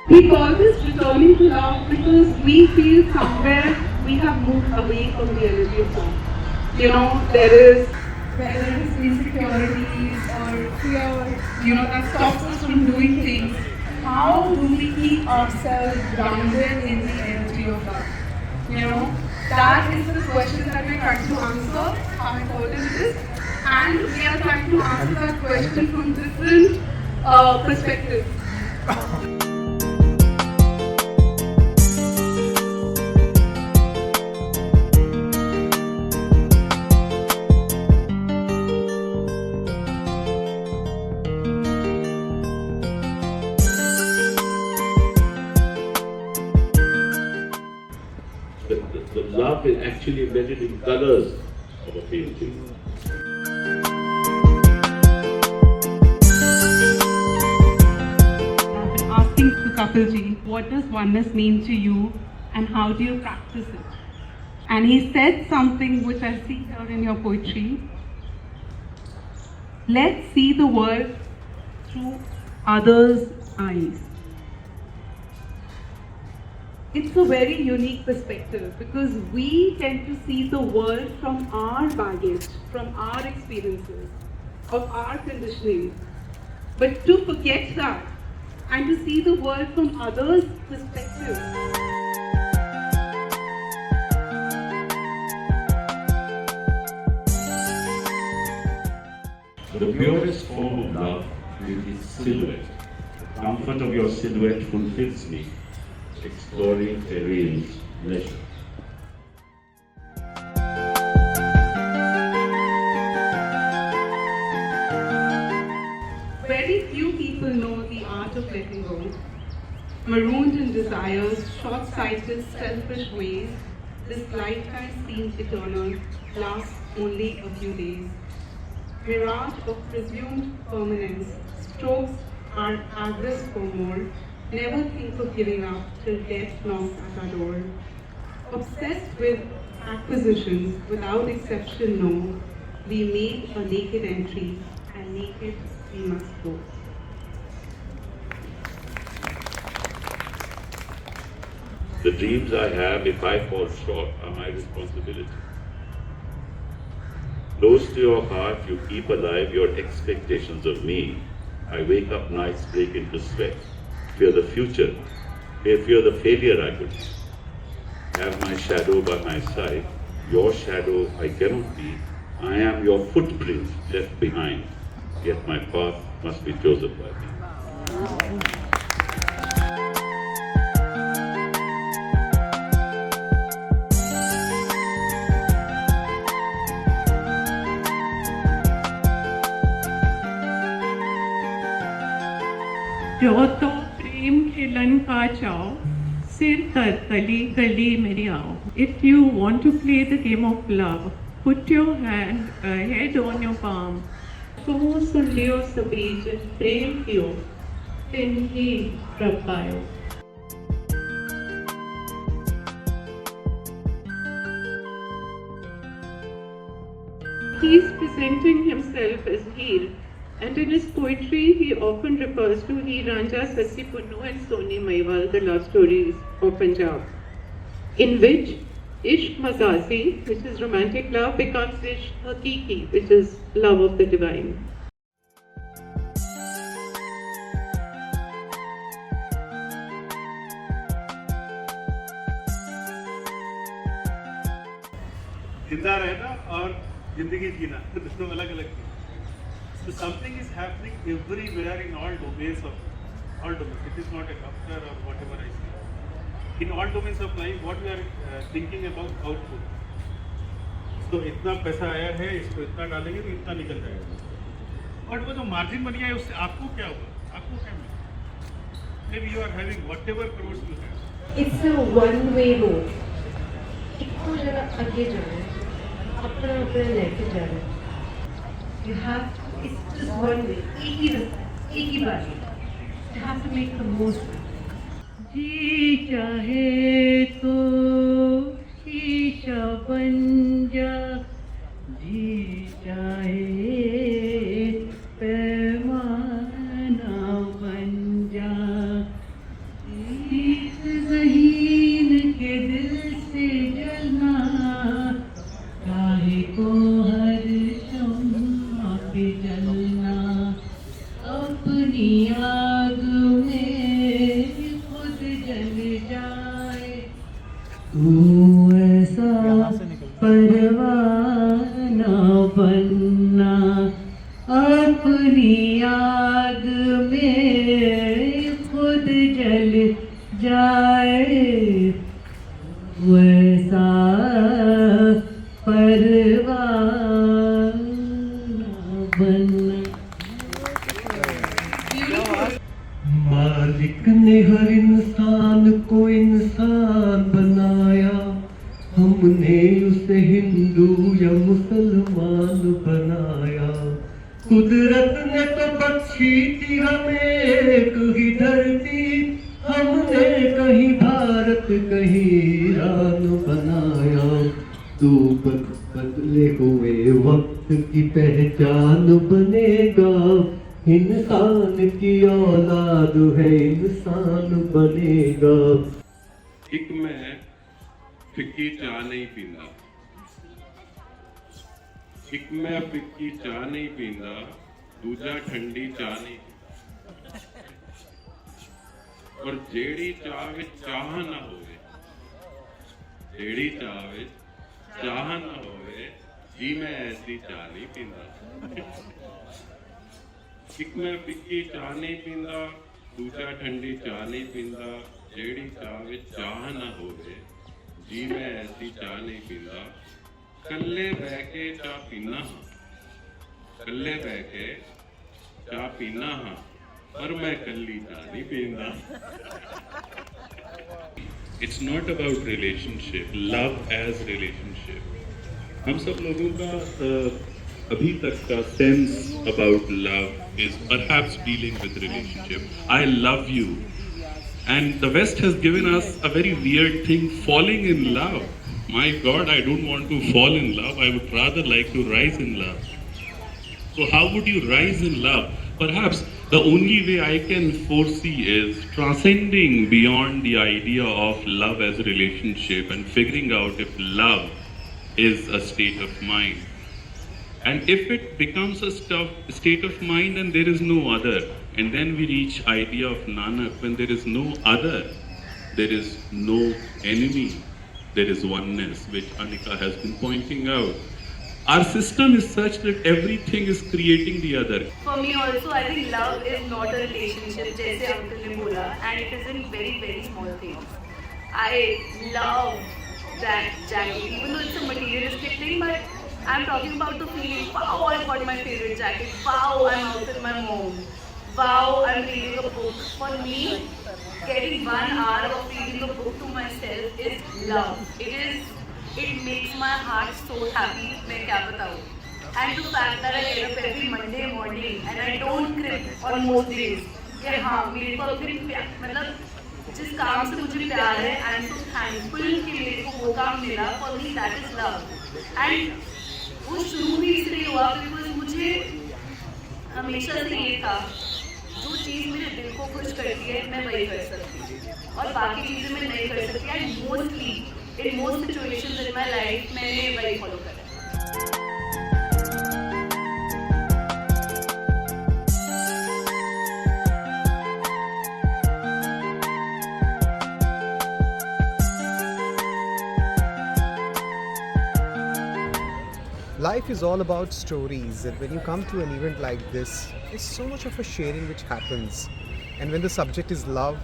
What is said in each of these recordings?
We call this returning to love because we feel somewhere we have moved away from the energy of love. You know, there is, whether it is insecurities or fear, that stops us from doing things. How do we keep ourselves grounded in the energy of love? That is the question that we're trying to answer, how important it is. And we are trying to answer that question from different perspectives. The love is actually embedded in colors of a painting. I've been asking to Kapilji, what does oneness mean to you and how do you practice it? And he said something which I see here in your poetry. Let's see the world through others' eyes. It's a very unique perspective because we tend to see the world from our baggage, from our experiences, of our conditioning. But to forget that and to see the world from others' perspective. The purest form of love is its silhouette. The comfort of your silhouette fulfills me, exploring terrains leisure. Very few people know the art of letting go. Marooned in desires, short-sighted, selfish ways, this lifetime seems eternal, lasts only a few days. Mirage of presumed permanence, strokes our avarice for more, never think of giving up till death knocks at our door. Obsessed with acquisitions, without exception no, we made a naked entry, and naked we must go. The dreams I have, if I fall short, are my responsibility. Close to your heart, you keep alive your expectations of me. I wake up nights, break into sweat. Fear the future, fear the failure I could have my shadow by my side. Your shadow I cannot be. I am your footprint left behind. Yet my path must be chosen by me. जो तो प्रेम खिलन का चाओ सिर तर तली गली मेरी आओ. If you want to play the game of love, put your head on your palm. So सुन लियो सबरीज प्रेम कियो तिन ही रब पायो. He is presenting himself as Heer, and in his poetry he often refers to Heer Ranjha, Sassi Punnu and Soni Maiwal, the love stories of Punjab, in which Ishq Mazazi, which is romantic love, becomes Ishq Hakiki, which is love of the divine. जिंदा रहना और जिंदगी जीना दोनों अलग अलग चीज़. So something is happening everywhere in all domains of all domains. It is not a doctor or whatever I say. In all domains of life, what we are thinking about output. तो इतना पैसा आया है, इसको इतना डालेंगे तो इतना निकल जाएगा. और वो जो मार्जिन बन गया है उससे आपको क्या होगा? आपको क्या मिलेगा? Maybe you are having whatever crores you have. It's a one-way road. इतना जरा आगे जाना है, अपना अपना लेके जाना है. You have to, it's just one way, एक ही रास्ता, एक ही बारी. You have to make the most of it. जी चाहे तो शीशा बन जा, जी चाहे पैमाना बन जा, इस ज़हीन के दिल से जलना, काहे को हर शम्मा पे जलना, अपनी आग में खुद जल जाए, तू ऐसा परवाना बनना, अपनी आग में खुद जल जाए, वैसा परवाना बनना. मालिक ने हर इंसान को इंसान बनाया, हमने उसे हिंदू या मुसलमान बनाया. कुदरत ने तो बख्शी थी हमें एक ही धरती, हमने कहीं भारत कहीं ईरान बनाया. तू बदले हुए वक्त की पहचान बनेगा, इंसान की औलाद है इंसान बनेगा. एक मैं फिक्की चाह नहीं पींदा, एक मैं फिक्की चाह नहीं पींदा, दूजा ठंडी चाह नहीं पींदा. और जेड़ी चाह विच चाह ना होवे, जेड़ी चाह विच चाह ना होवे, जी मैं ऐसी चाह नहीं पींदा. एक मैं फिक्की चाह नहीं पींदा, दूजा ठंडी चाह नहीं पींदा, जेड़ी चाह विच चाह ना होवे, जी मैं ऐसी चाह नहीं पींदा. कल्ले बह के चाह पीना हाँ, कल्ले बह के चाह पीना हाँ, पर मैं कल्ली चाह नहीं पींदा. It's not about relationship, love as relationship. हम सब लोगों का अभी तक का sense about love is perhaps dealing with relationship. I love you. And the West has given us a very weird thing, falling in love. My God, I don't want to fall in love. I would rather like to rise in love. So how would you rise in love? Perhaps the only way I can foresee is transcending beyond the idea of love as a relationship and figuring out if love is a state of mind. And if it becomes a state of mind and there is no other, and then we reach idea of Nanak, when there is no other, there is no enemy, there is oneness, which Anika has been pointing out. Our system is such that everything is creating the other. For me also, I think love is not a relationship, जैसे uncle ने बोला, and it is in very very small things. I love that jacket, even though it's a materialistic thing, but I'm talking about the feeling. Wow, I got my favorite jacket. Wow, I'm out with my mom. Wow, I'm reading a book. For me, getting 1 hour of reading a book to myself is love. It makes my heart so happy. मैं क्या बताऊँ? And the fact that I get up every Monday morning and I don't crib on most days. कि हाँ, मेरे को अभी मतलब जिस काम से मुझे प्यार है, I'm so thankful कि मेरे को वो काम मिला. For me, that is love. And वो शुरू भी इसलिए हुआ because मुझे हमेशा से ये था, जो चीज़ मेरे दिल को खुश करती है मैं वही कर सकती हूँ और बाकी चीज़ें मैं नहीं कर सकती. And mostly in most situations in my life मैंने वही follow करा है. Life is all about stories, and when you come to an event like this, there's so much of a sharing which happens. And when the subject is love,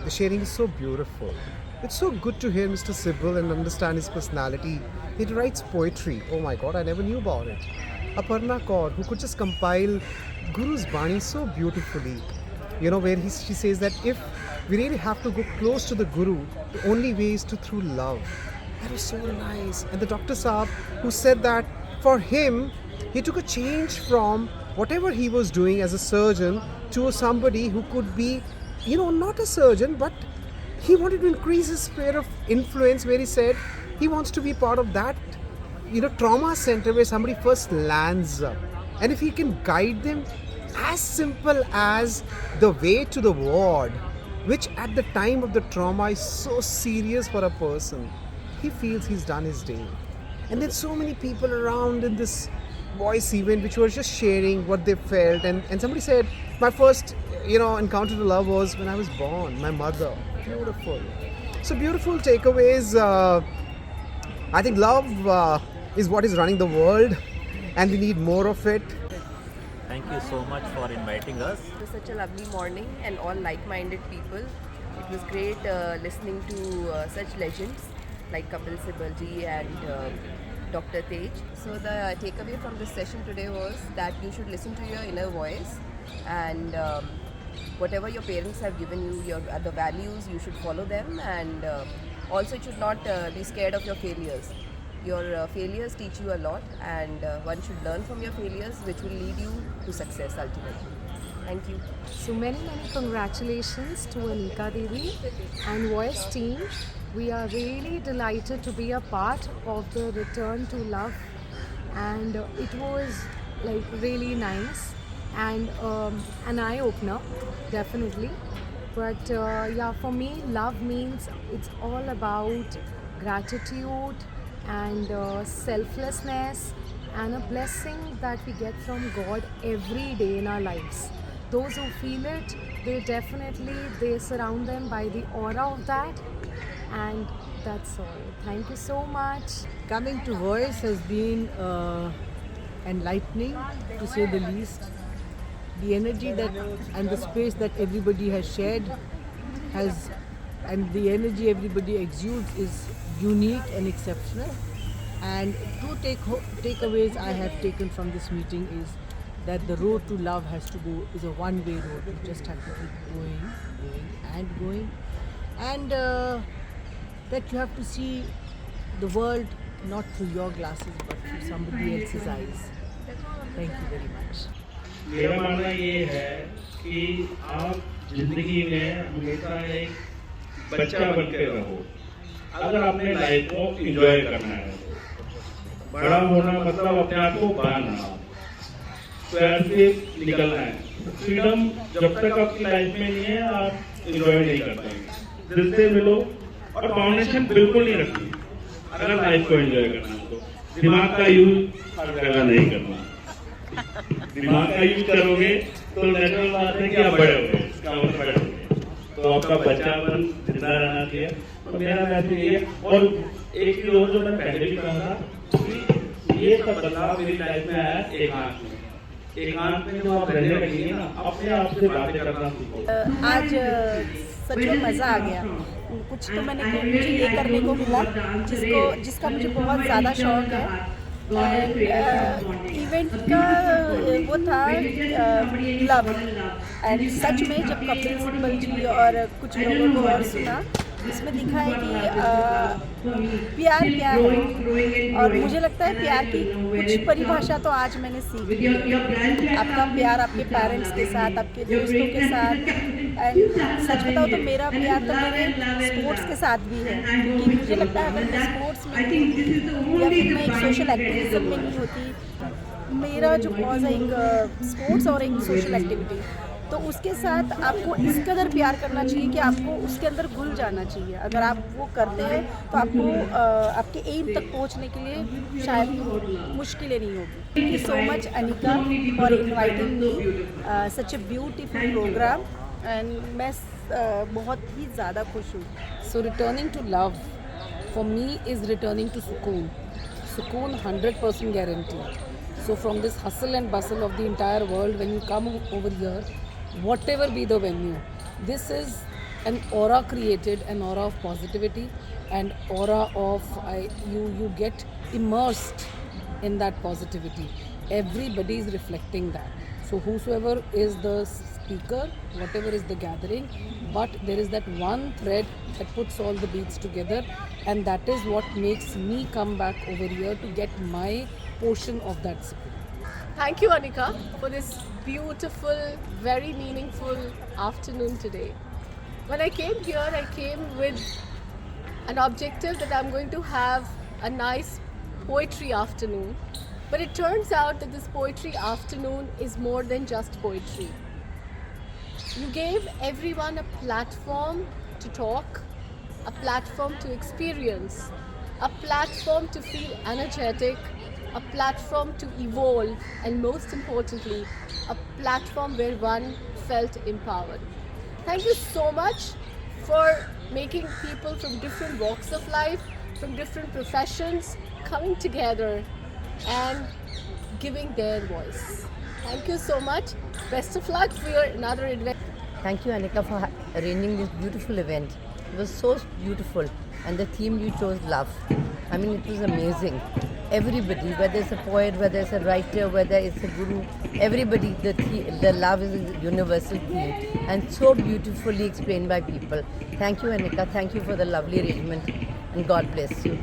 the sharing is so beautiful. It's so good to hear Mr. Sibal and understand his personality. He writes poetry. Oh my God, I never knew about it. Arpana Caur, who could just compile Guru's Bani so beautifully. You know, where she says that if we really have to go close to the Guru, the only way is through love. That was so nice. And the Dr. Saab, who said that for him, he took a change from whatever he was doing as a surgeon to somebody who could be, you know, not a surgeon, but he wanted to increase his sphere of influence, where he said he wants to be part of that, you know, trauma center where somebody first lands. And if he can guide them, as simple as the way to the ward, which at the time of the trauma is so serious for a person, he feels he's done his day. And there's so many people around in this VOYCE event which were just sharing what they felt. And somebody said, my first, you know, encounter to love was when I was born, my mother. Beautiful. So beautiful takeaways. I think love is what is running the world, and we need more of it. Thank you so much for inviting us. It was such a lovely morning and all like-minded people. It was great listening to such legends like Kapil Sibal ji and Dr. Tej. So the takeaway from this session today was that you should listen to your inner voice, and whatever your parents have given you, the values, you should follow them, and also you should not be scared of your failures. Your failures teach you a lot, and one should learn from your failures, which will lead you to success ultimately. Thank you. So many congratulations to Anika Devi and VOYCE team. We are really delighted to be a part of the Return to Love, and it was like really nice and an eye-opener, definitely. But yeah, for me, love means it's all about gratitude and selflessness and a blessing that we get from God every day in our lives. Those who feel it, they surround them by the aura of that, and that's all. Thank you so much. Coming to VOYCE has been enlightening, to say the least. The energy that and the space that everybody has shared and the energy everybody exudes is unique and exceptional. And two takeaways I have taken from this meeting is that the road to love is a one-way road. You just have to keep going, and that you have to see the world not through your glasses but through somebody else's eyes. Thank you very much. मेरा मानना ये है कि आप जिंदगी में हमेशा एक बच्चा बन के रहो। अगर आपने लाइफ को एंजॉय करना है, बड़ा होना मतलब अपने आप को बांधना, स्क्वायर से निकलना है। फ्रीडम जब तक आपकी लाइफ में नहीं है, आप एंजॉय नहीं कर पाएंगे। दिल से मिलो और बाउंडेशन बिल्कुल नहीं रखनी। अगर लाइफ को एंजॉय करना है तो दिमाग का यूज हर जगह नहीं करना। दिमाग का यूज करोगे तो नेचुरल बात है कि आप बड़े हो गए, इसका मतलब बड़े हो गए, तो आपका बच्चापन जिंदा रहना चाहिए। तो मेरा मैसेज ये, और एक चीज और जो मैं पहले भी कहा था कि ये सब बदलाव मेरी लाइफ में आया एकांत में। एकांत में जो आप रहने लगेंगे ना, अपने आप से बातें करना सीखो। आज सच में मज़ा आ गया। कुछ तो मुझे ये करने को मिला जिसका मुझे बहुत ज़्यादा शौक है। इवेंट का वो था लव, एंड सच में जब कपिल सिब्बल जी और कुछ लोगों को और सुना, इसमें दिखा है कि प्यार क्या है, और मुझे लगता है प्यार की कुछ परिभाषा तो आज मैंने सीख ली। आपका प्यार आपके पेरेंट्स के साथ, आपके दोस्तों के साथ, एंड सच बताओ तो मेरा प्यार तो मेरे स्पोर्ट्स के साथ भी है, क्योंकि मुझे लगता है अगर मैं स्पोर्ट्स में या फिर मैं एक सोशल एक्टिविज्म में नहीं होती, मेरा जो कॉज है एक स्पोर्ट्स और एक सोशल एक्टिविटी, तो उसके साथ आपको इस कदर प्यार करना चाहिए कि आपको उसके अंदर घुल जाना चाहिए। अगर आप वो करते हैं तो आपको आपके एम तक पहुंचने के लिए शायद मुश्किलें नहीं होगी। Thank you so much Anika for inviting me such a beautiful programme and मैं बहुत ही ज़्यादा खुश हूँ। So returning to love for me is returning to sukoon. Sukoon 100% guarantee. So from this hustle and bustle of the entire world, when you come over here, whatever be the venue, this is an aura created, an aura of positivity and aura of you get immersed in that positivity. Everybody is reflecting that. So whosoever is the speaker, whatever is the gathering, but there is that one thread that puts all the beats together, and that is what makes me come back over here to get my portion of that support. Thank you, Anika, for this beautiful, very meaningful afternoon today. When I came here, I came with an objective that I'm going to have a nice poetry afternoon. But it turns out that this poetry afternoon is more than just poetry. You gave everyone a platform to talk, a platform to experience, a platform to feel energetic, a platform to evolve, and most importantly, a platform where one felt empowered. Thank you so much for making people from different walks of life, from different professions, coming together and giving their voice. Thank you so much. Best of luck for your another adventure. Thank you, Anika, for arranging this beautiful event. It was so beautiful, and the theme you chose, love. I mean, it was amazing. Everybody, whether it's a poet, whether it's a writer, whether it's a guru, everybody, the love is a universal theme, and so beautifully explained by people. Thank you, Anika. Thank you for the lovely arrangement, and God bless you.